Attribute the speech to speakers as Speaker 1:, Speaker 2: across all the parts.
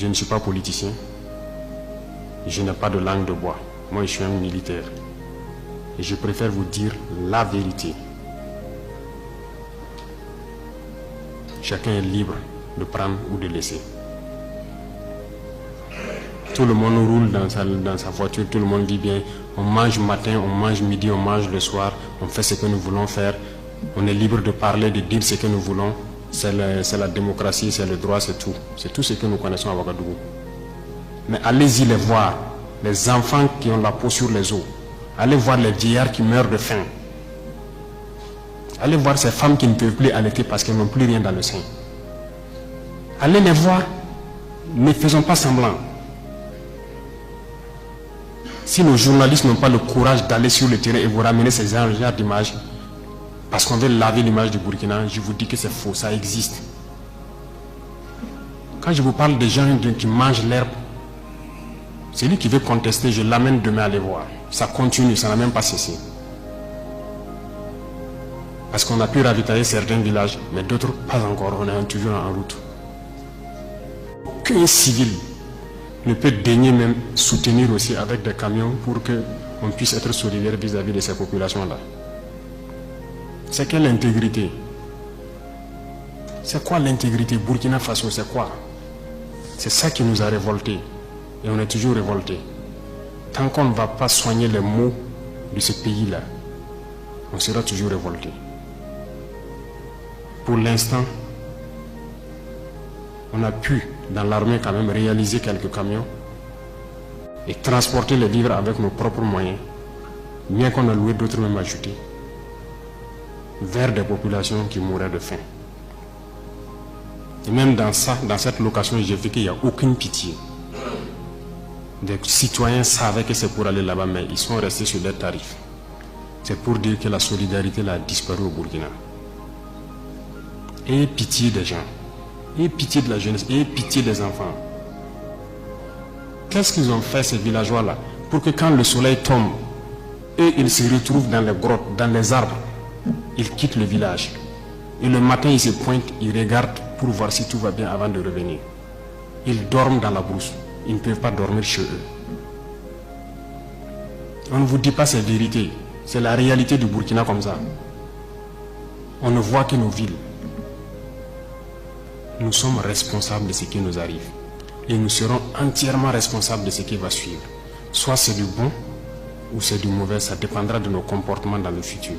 Speaker 1: Je ne suis pas politicien. Je n'ai pas de langue de bois. Moi, je suis un militaire. Et je préfère vous dire la vérité. Chacun est libre de prendre ou de laisser. Tout le monde roule dans sa voiture, tout le monde vit bien. On mange matin, on mange midi, on mange le soir. On fait ce que nous voulons faire. On est libre de parler, de dire ce que nous voulons. C'est la démocratie, c'est le droit, c'est tout. C'est tout ce que nous connaissons à Ouagadougou. Mais allez-y les voir, les enfants qui ont la peau sur les os. Allez voir les vieillards qui meurent de faim. Allez voir ces femmes qui ne peuvent plus allaiter parce qu'elles n'ont plus rien dans le sein. Allez les voir. Ne faisons pas semblant. Si nos journalistes n'ont pas le courage d'aller sur le terrain et vous ramener ces genres d'images, parce qu'on veut laver l'image du Burkina, je vous dis que c'est faux, ça existe. Quand je vous parle des gens qui mangent l'herbe, celui qui veut contester, je l'amène demain à les voir. Ça continue, ça n'a même pas cessé. Parce qu'on a pu ravitailler certains villages, mais d'autres pas encore, on est toujours en route. Aucun civil ne peut daigner même soutenir aussi avec des camions pour qu'on puisse être solidaire vis-à-vis de ces populations-là. C'est quelle intégrité? C'est quoi l'intégrité? Burkina Faso, c'est quoi? C'est ça qui nous a révoltés. Et on est toujours révoltés. Tant qu'on ne va pas soigner les maux de ce pays-là, on sera toujours révoltés. Pour l'instant, on a pu, dans l'armée quand même, réaliser quelques camions et transporter les vivres avec nos propres moyens, bien qu'on a loué d'autres même ajoutés, vers des populations qui mouraient de faim. Et même dans cette location, j'ai vu qu'il n'y a aucune pitié. Des citoyens savaient que c'est pour aller là-bas, mais ils sont restés sur leurs tarifs. C'est pour dire que la solidarité a disparu au Burkina. Ayez pitié des gens, ayez pitié de la jeunesse, ayez pitié des enfants. Qu'est-ce qu'ils ont fait ces villageois-là pour que quand le soleil tombe, eux ils se retrouvent dans les grottes, dans les arbres, ils quittent le village. Et le matin ils se pointent, ils regardent pour voir si tout va bien avant de revenir. Ils dorment dans la brousse, ils ne peuvent pas dormir chez eux. On ne vous dit pas ces vérités, c'est la réalité du Burkina comme ça. On ne voit que nos villes. Nous sommes responsables de ce qui nous arrive. Et nous serons entièrement responsables de ce qui va suivre. Soit c'est du bon ou c'est du mauvais, ça dépendra de nos comportements dans le futur.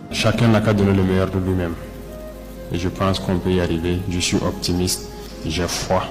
Speaker 1: Chacun n'a qu'à donner le meilleur de lui-même. Et je pense qu'on peut y arriver. Je suis optimiste, j'ai foi.